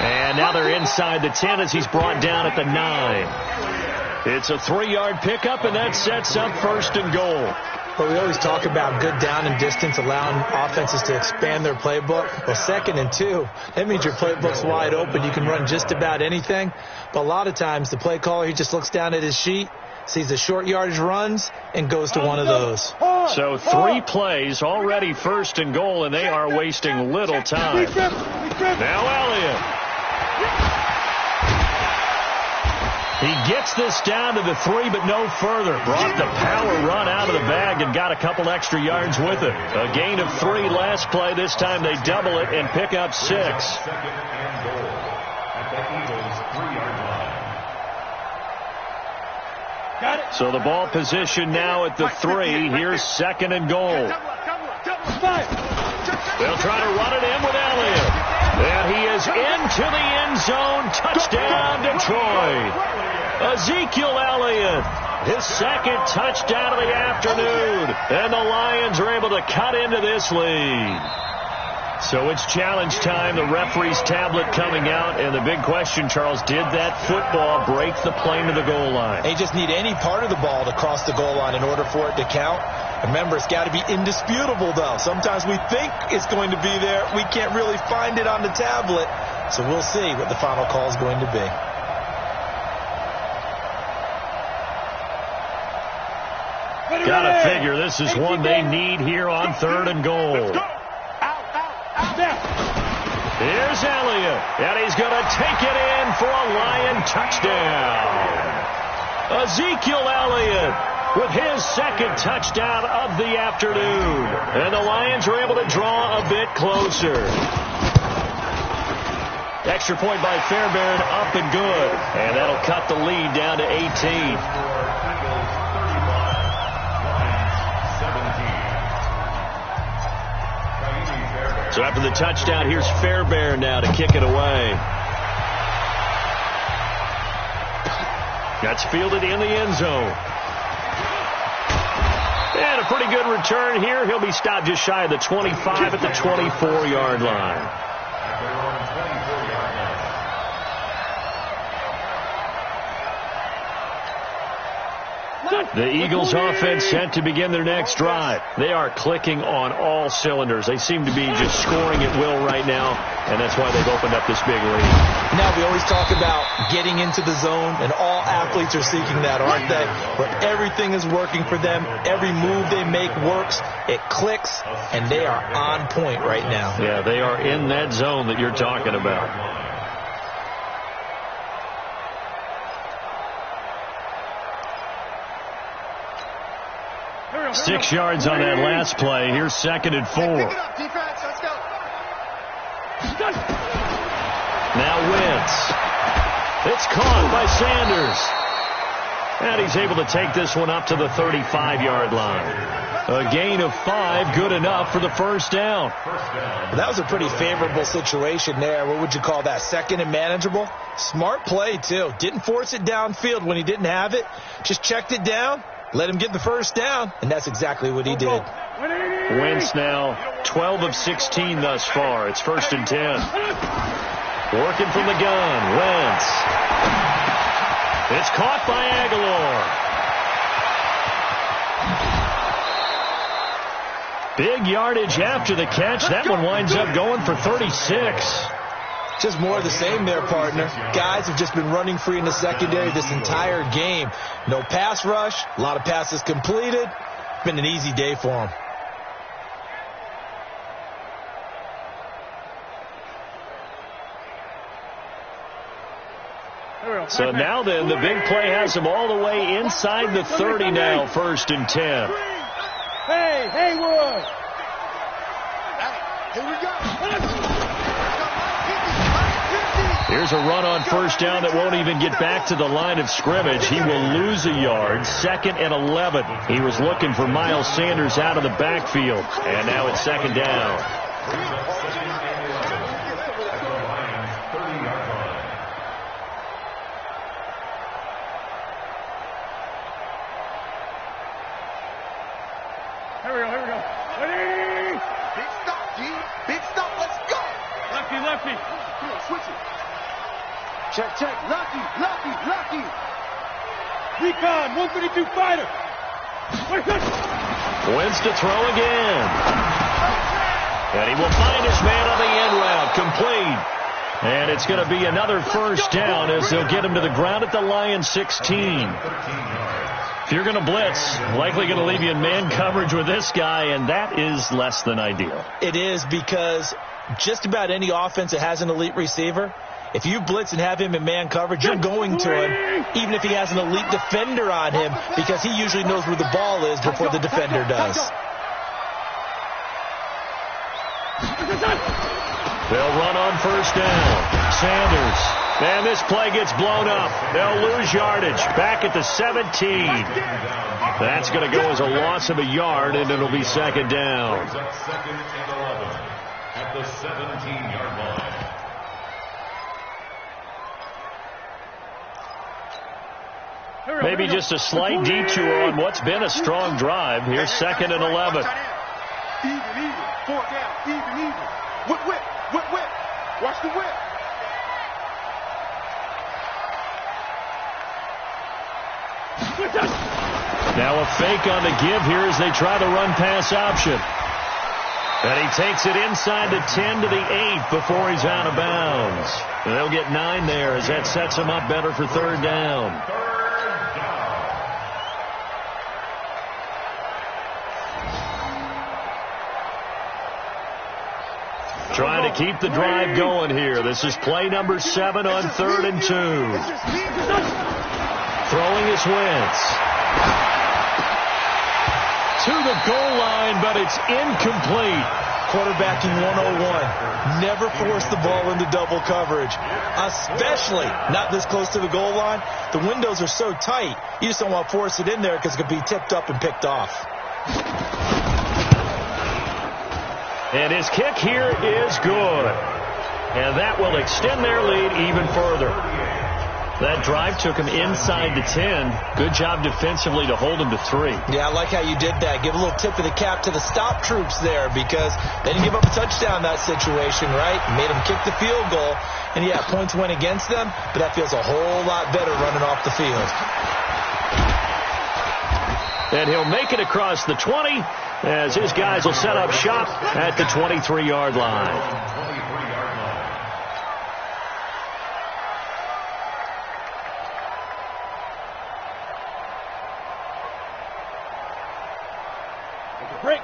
And now they're inside the 10 as he's brought down at the 9. It's a 3-yard pickup, and that sets up 1st and goal. But we always talk about good down and distance, allowing offenses to expand their playbook. Well, 2nd and 2, that means your playbook's wide open. You can run just about anything. But a lot of times the play caller, he just looks down at his sheet, sees the short yardage runs, and goes to one of those. So 3 plays, already 1st and goal, and they are wasting little time. Now Elliott. He gets this down to the 3, but no further. Brought the power run out of the bag and got a couple extra yards with it. A gain of 3 last play. This time they double it and pick up 6. 2nd and goal at the Eagles' 3-yard line. Got it. So the ball position now at the 3. Here's 2nd and goal. They'll try to run it in with Elliott. And he is into the end zone. Touchdown, Detroit. Ezekiel Elliott, his 2nd touchdown of the afternoon. And the Lions are able to cut into this lead. So it's challenge time. The referee's tablet coming out. And the big question, Charles, did that football break the plane to the goal line? They just need any part of the ball to cross the goal line in order for it to count. Remember, it's got to be indisputable, though. Sometimes we think it's going to be there. We can't really find it on the tablet. So we'll see what the final call is going to be. Gotta figure this is one they need here on 3rd and goal. Here's Elliott, and he's going to take it in for a Lion touchdown. Ezekiel Elliott with his 2nd touchdown of the afternoon. And the Lions are able to draw a bit closer. Extra point by Fairbairn, up and good. And that'll cut the lead down to 18. So after the touchdown, here's Fairbairn now to kick it away. That's fielded in the end zone. And a pretty good return here. He'll be stopped just shy of the 25 at the 24-yard line. The Eagles offense set to begin their next drive. They are clicking on all cylinders. They seem to be just scoring at will right now, and that's why they've opened up this big lead. Now, we always talk about getting into the zone, and all athletes are seeking that, aren't they? Where everything is working for them. Every move they make works. It clicks, and they are on point right now. Yeah, they are in that zone that you're talking about. 6 yards on that last play. Here's 2nd and 4. Now Wentz. It's caught by Sanders. And he's able to take this one up to the 35-yard line. A gain of 5, good enough for the 1st down. Well, that was a pretty favorable situation there. What would you call that? 2nd and manageable? Smart play, too. Didn't force it downfield when he didn't have it. Just checked it down. Let him get the 1st down, and that's exactly what he did. Wentz now 12 of 16 thus far. It's 1st and 10. Working from the gun, Wentz. It's caught by Aguilar. Big yardage after the catch. That one winds up going for 36. Just more of the same there, partner. Guys have just been running free in the secondary this entire game. No pass rush, a lot of passes completed. Been an easy day for them. So now then, the big play has them all the way inside the 30 now, 1st and 10. Hey, Haywood! Here we go. Here's a run on 1st down that won't even get back to the line of scrimmage. He will lose a yard. 2nd and 11. He was looking for Miles Sanders out of the backfield. And now it's 2nd down. Here we go. Ready? Big stop, G. Big stop. Let's go. Lefty. Come on, switch it. Check. Lucky. Recon, 132 fighter. Wins to throw again. And he will find his man on the end route. Complete. And it's going to be another first down as they'll get him to the ground at the Lions 16. If you're going to blitz, likely going to leave you in man coverage with this guy, and that is less than ideal. It is, because just about any offense that has an elite receiver, if you blitz and have him in man coverage, you're going to him, even if he has an elite defender on him, because he usually knows where the ball is before the defender does. They'll run on first down. Sanders. And this play gets blown up. They'll lose yardage. Back at the 17. That's going to go as a loss of a yard, and it'll be second down. Second and 11 at the 17-yard line. Maybe just a slight detour on what's been a strong drive. Here's second and 11. Even. 4 down. Even. Whip. Watch the whip. Now a fake on the give here as they try the run-pass option. And he takes it inside the 10 to the 8 before he's out of bounds. And they'll get 9 there as that sets him up better for third down. Trying to keep the drive going here. This is play number 7 on 3rd and 2. Throwing his Wentz. To the goal line, but it's incomplete. Quarterbacking 101. Never force the ball into double coverage, especially not this close to the goal line. The windows are so tight, you just don't want to force it in there because it could be tipped up and picked off. And his kick here is good. And that will extend their lead even further. That drive took him inside the 10. Good job defensively to hold him to 3. Yeah, I like how you did that. Give a little tip of the cap to the stop troops there, because they didn't give up a touchdown in that situation, right? Made them kick the field goal. And, yeah, points went against them, but that feels a whole lot better running off the field. And he'll make it across the 20 as his guys will set up shop at the 23-yard line.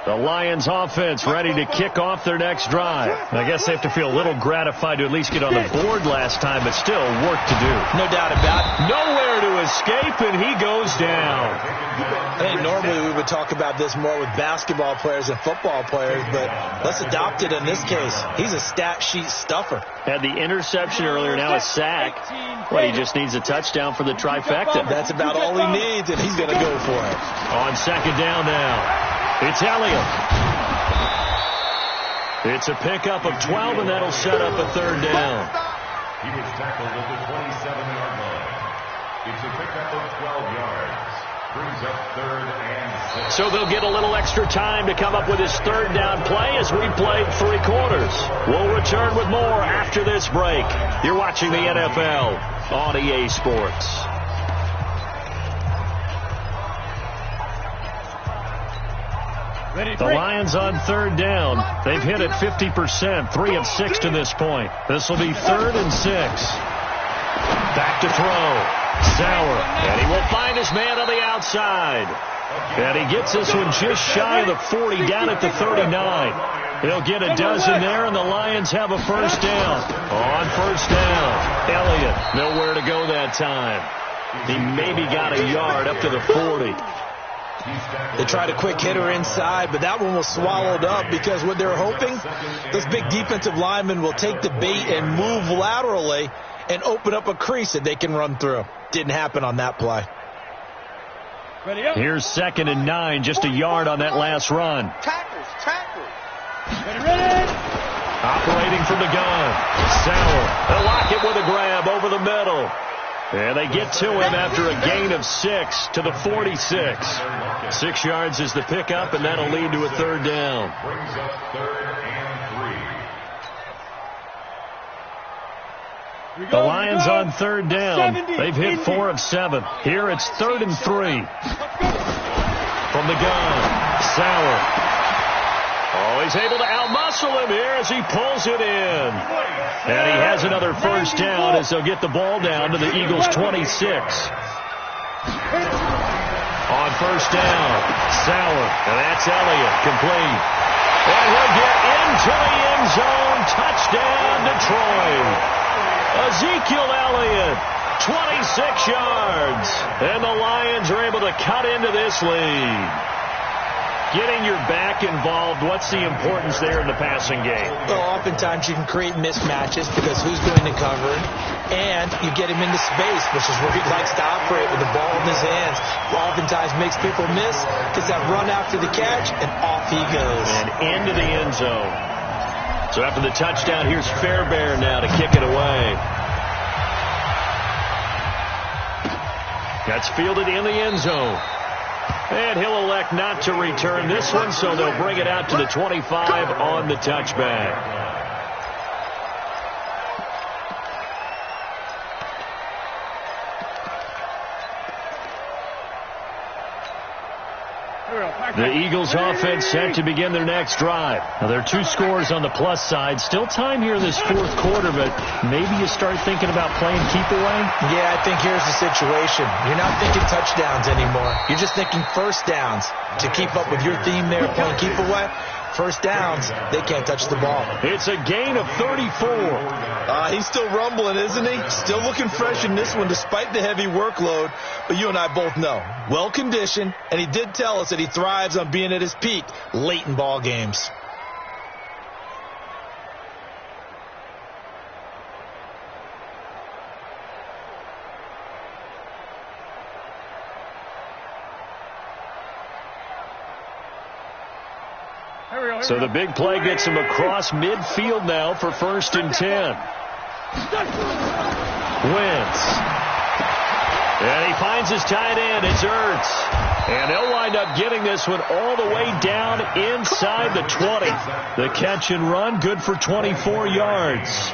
The Lions offense ready to kick off their next drive. I guess they have to feel a little gratified to at least get on the board last time, but still work to do. No doubt about it. Nowhere to escape, and he goes down. I think normally we would talk about this more with basketball players and football players, but let's adopt it in this case. He's a stat sheet stuffer. Had the interception earlier, now a sack. Well, he just needs a touchdown for the trifecta. That's about all he needs, and he's going to go for it. On second down now. It's Elliott. It's a pickup of 12, and that'll set up a third down. He was tackled at the 27-yard line. It's a pickup of 12 yards. Brings up 3rd and 6. So they'll get a little extra time to come up with his third down play as we played 3 quarters. We'll return with more after this break. You're watching the NFL on EA Sports. The Lions on third down. They've hit it 50%, 3 of 6 to this point. This will be 3rd and 6. Back to throw. Sauer. And he will find his man on the outside. And he gets this one just shy of the 40, down at the 39. He'll get a dozen there, and the Lions have a first down. On first down, Elliott. Nowhere to go that time. He maybe got a yard up to the 40. They tried a quick hitter inside, but that one was swallowed up because what they're hoping, this big defensive lineman will take the bait and move laterally and open up a crease that they can run through. Didn't happen on that play. Here's 2nd and 9, just a yard on that last run. Tackles. Operating from the gun. Sauer. They'll lock it with a grab over the middle. And they get to him after a gain of 6 to the 46. 6 yards is the pickup, and that'll lead to a third down. Brings up 3rd and 3. The Lions on third down. They've hit 4 of 7. Here it's 3rd and 3. From the gun. Sauer. Oh, he's able to outmuscle him here as he pulls it in. And he has another first down as they'll get the ball down to the Eagles' 26. On first down, Sauer, and that's Elliott, complete. And he'll get into the end zone. Touchdown, Detroit. Ezekiel Elliott, 26 yards. And the Lions are able to cut into this lead. Getting your back involved, what's the importance there in the passing game? Well, oftentimes you can create mismatches because who's going to cover it, and you get him into space, which is where he likes to operate with the ball in his hands. Oftentimes makes people miss, gets that run after the catch, and off he goes. And into the end zone. So after the touchdown, here's Fairbairn now to kick it away. That's fielded in the end zone. And he'll elect not to return this one, so they'll bring it out to the 25 on the touchback. The Eagles offense set to begin their next drive. Now, there are 2 scores on the plus side. Still time here in this fourth quarter, but maybe you start thinking about playing keep away? Yeah, I think here's the situation. You're not thinking touchdowns anymore. You're just thinking first downs. To keep up with your theme there, playing keep away, first downs, they can't touch the ball. It's a gain of 34. He's still rumbling, isn't he? Still looking fresh in this one despite the heavy workload. But you and I both know, well-conditioned, and he did tell us that he thrives on being at his peak late in ball games. So the big play gets him across midfield now for 1st and 10. Wentz. And he finds his tight end. It's Ertz. And they'll wind up getting this one all the way down inside the 20. The catch and run, good for 24 yards.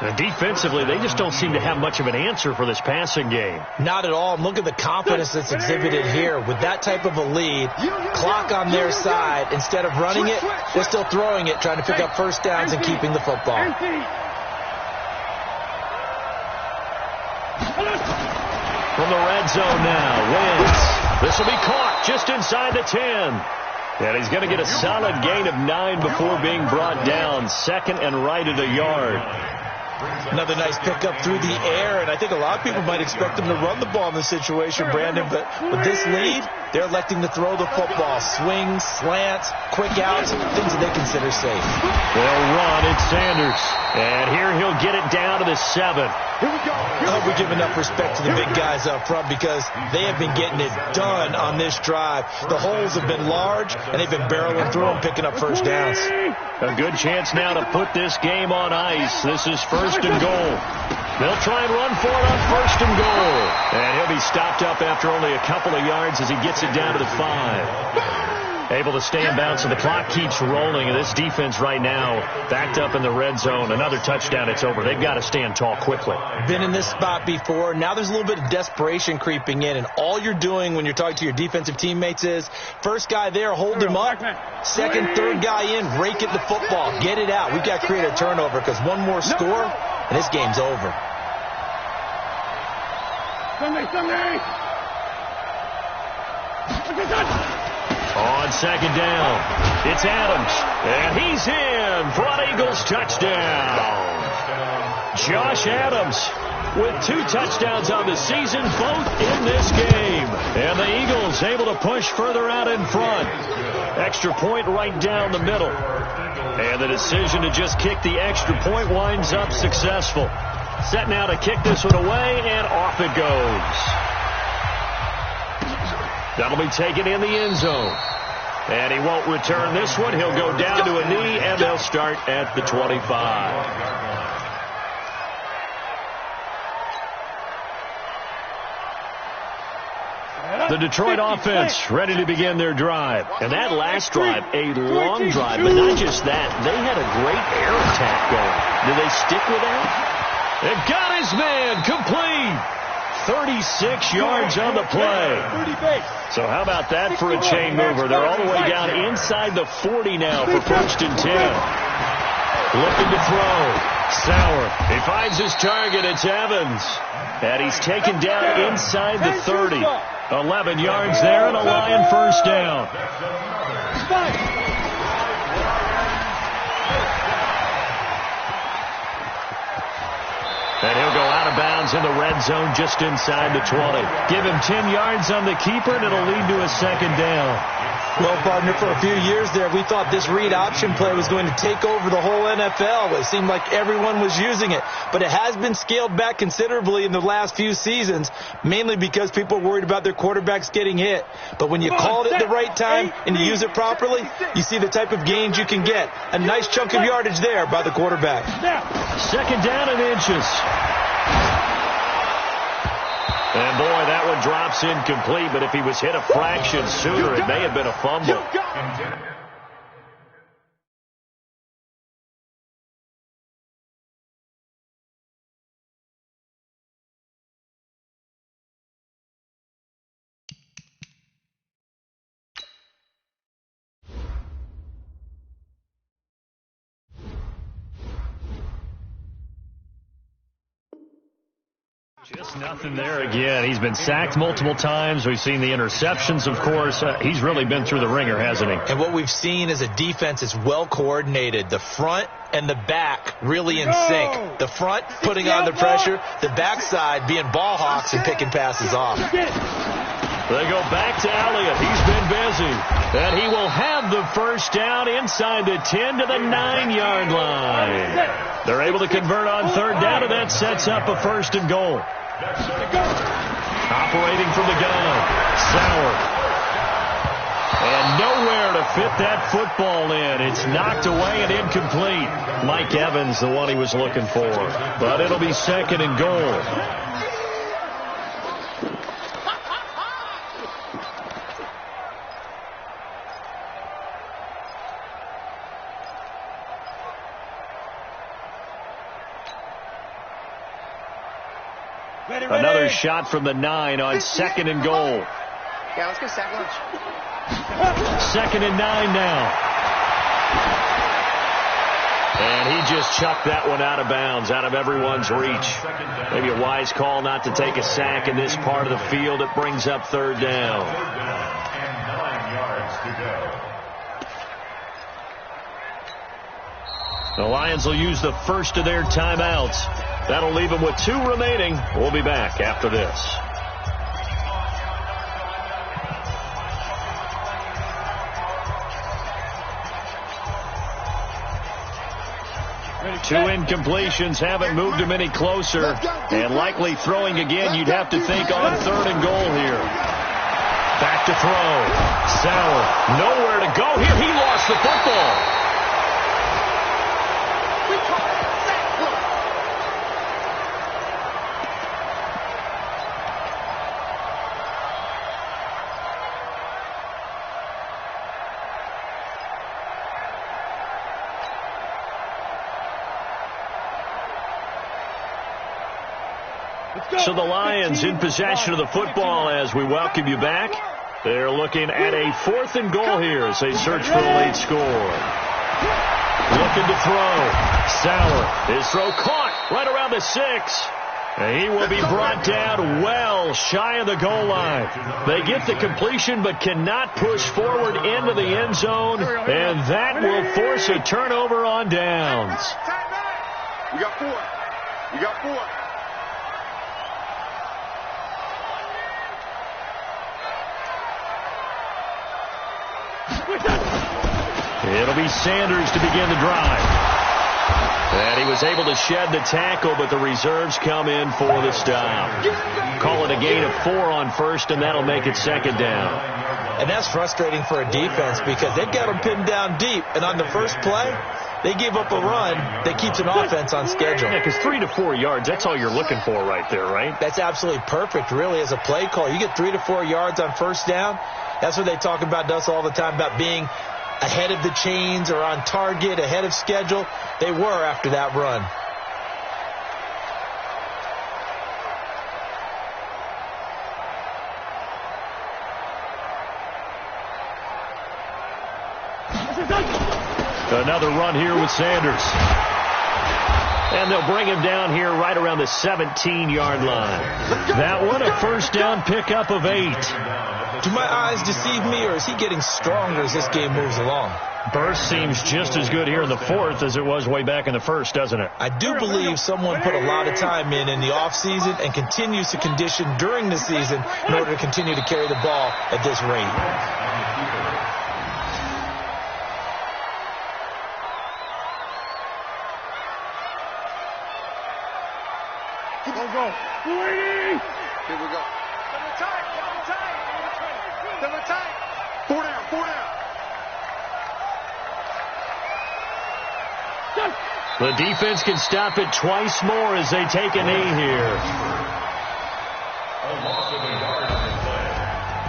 And defensively, they just don't seem to have much of an answer for this passing game. Not at all. And look at the confidence that's exhibited here. With that type of a lead, clock on their side, instead of running it, they're still throwing it, trying to pick up first downs and keeping the football. From the red zone now, Wentz. This will be caught just inside the 10. And he's going to get a solid gain of 9 before being brought down. 2nd and right at a yard. Another nice pickup through the air, and I think a lot of people might expect him to run the ball in this situation, Brandon, but with this lead, they're electing to throw the football. Swings, slants, quick outs, things that they consider safe. They'll run. It's Sanders. And here he'll get it down to the 7. Here we go. I hope we give enough respect to the big guys up front because they have been getting it done on this drive. The holes have been large, and they've been barreling through them, picking up first downs. A good chance now to put this game on ice. This is 1st and goal. They'll try and run for it on 1st and goal. And he'll be stopped up after only a couple of yards as he gets it down to the 5. Able to stay in bounds, so the clock keeps rolling. And this defense right now backed up in the red zone. Another touchdown, it's over. They've got to stand tall quickly. Been in this spot before. Now there's a little bit of desperation creeping in. And all you're doing when you're talking to your defensive teammates is, first guy there, hold him up. 2nd, 3rd guy in, rake at the football. Get it out. We've got to create a turnover because one more score, and this game's over. Sunday. On 2nd down, it's Adams, and he's in for an Eagles touchdown. Josh Adams with 2 touchdowns on the season, both in this game. And the Eagles able to push further out in front. Extra point right down the middle. And the decision to just kick the extra point winds up successful. Set now to kick this one away, and off it goes. That'll be taken in the end zone. And he won't return this one. He'll go down to a knee, and they'll start at the 25. The Detroit offense ready to begin their drive. And that last drive, a long drive, but not just that. They had a great air attack going. Do they stick with that? It got his man complete. 36 yards on the play. So how about that for a chain mover? They're all the way down inside the 40 now for 1st and 10. Looking to throw. Sauer. He finds his target. It's Evans. And he's taken down inside the 30. 11 yards there and a Lion first down. And he'll go out of bounds in the red zone just inside the 20. Give him 10 yards on the keeper, and it'll lead to a second down. Well, partner, for a few years there, we thought this read option play was going to take over the whole NFL. It seemed like everyone was using it. But it has been scaled back considerably in the last few seasons, mainly because people are worried about their quarterbacks getting hit. But when you call it at the right time and you use it properly, you see the type of gains you can get. A nice chunk of yardage there by the quarterback. Second down and inches. And, boy, that one drops incomplete, but if he was hit a fraction sooner, it may have been a fumble. Just nothing there again. He's been sacked multiple times. We've seen the interceptions, of course. He's really been through the ringer, hasn't he? And what we've seen is a defense that's well coordinated. The front and the back really in sync. The front putting on the pressure, the backside being ball hawks and picking passes off. They go back to Elliott. He's been busy. And he will have the first down inside the 10 to the 9-yard line. They're able to convert on third down, and that sets up a 1st and goal. Operating from the gun, Sauer. And nowhere to fit that football in. It's knocked away and incomplete. Mike Evans, the one he was looking for. But it'll be 2nd and goal. Another shot from the 9 on 2nd and goal. Yeah, let's go sack lunch. 2nd and 9 now. And he just chucked that one out of bounds, out of everyone's reach. Maybe a wise call not to take a sack in this part of the field. It brings up 3rd down. And 9 yards to go. The Lions will use the first of their timeouts. That'll leave them with 2 remaining. We'll be back after this. Two incompletions haven't moved him any closer. And likely throwing again, you'd have to think on 3rd and goal here. Back to throw. Sauer, nowhere to go here. He lost the football. So the Lions in possession of the football as we welcome you back. They're looking at a 4th and goal here as they search for a late score. Looking to throw. Sauer. His throw caught right around the 6. And he will be brought down well shy of the goal line. They get the completion but cannot push forward into the end zone. And that will force a turnover on downs. You got 4. You got 4. It'll be Sanders to begin the drive. And he was able to shed the tackle, but the reserves come in for the stop. Call it a gain of 4 on 1st, and that'll make it 2nd down. And that's frustrating for a defense because they've got them pinned down deep. And on the first play, they give up a run that keeps an offense on schedule. Yeah, because 3 to 4 yards, that's all you're looking for right there, right? That's absolutely perfect, really, as a play call. You get 3 to 4 yards on 1st down. That's what they talk about us all the time, about being ahead of the chains or on target, ahead of schedule. They were after that run. Another run here with Sanders. And they'll bring him down here right around the 17-yard line. That one, a first down pickup of 8. Do my eyes deceive me, or is he getting stronger as this game moves along? Burst seems just as good here in the fourth as it was way back in the first, doesn't it? I do believe someone put a lot of time in the offseason and continues to condition during the season in order to continue to carry the ball at this rate. Here we go. Double tight. 4 down, 4 down. The defense can stop it twice more as they take a knee here.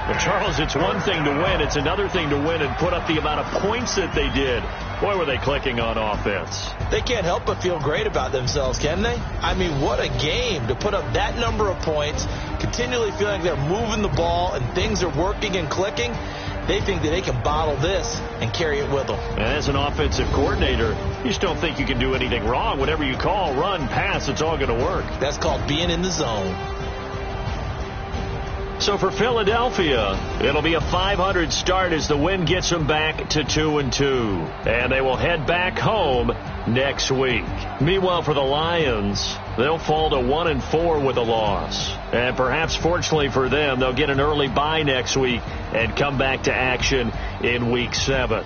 But Charles, it's one thing to win. It's another thing to win and put up the amount of points that they did. Boy, were they clicking on offense. They can't help but feel great about themselves, can they? I mean, what a game to put up that number of points, continually feeling like they're moving the ball and things are working and clicking. They think that they can bottle this and carry it with them. And as an offensive coordinator, you just don't think you can do anything wrong. Whatever you call, run, pass, it's all going to work. That's called being in the zone. So for Philadelphia, it'll be a 500 start as the win gets them back to 2-2. And they will head back home next week. Meanwhile, for the Lions, they'll fall to 1-4 with a loss. And perhaps fortunately for them, they'll get an early bye next week and come back to action in Week 7.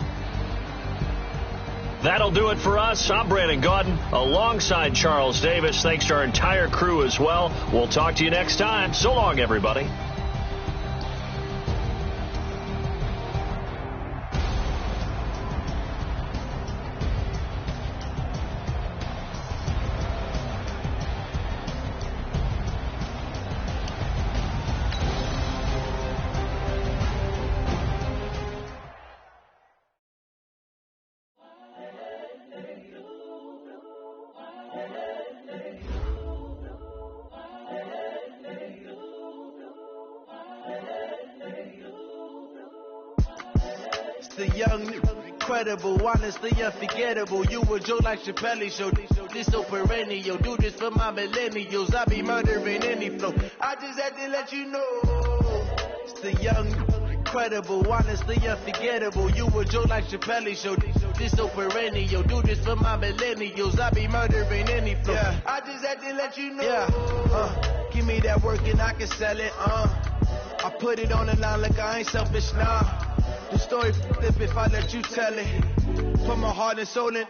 That'll do it for us. I'm Brandon Gaudin alongside Charles Davis. Thanks to our entire crew as well. We'll talk to you next time. So long, everybody. The young, incredible, honestly unforgettable. You a Joe like Chappelle show. This so perennial. Do this for my millennials. I be murdering any flow. I just had to let you know. It's the young, incredible, honestly unforgettable. You a Joe like Chappelle show. This so perennial. Do this for my millennials. I be murdering any flow. Yeah. I just had to let you know. Yeah. Give me that work and I can sell it. I put it on the line like I ain't selfish, nah. The story flip if I let you tell it. Put my heart and soul in.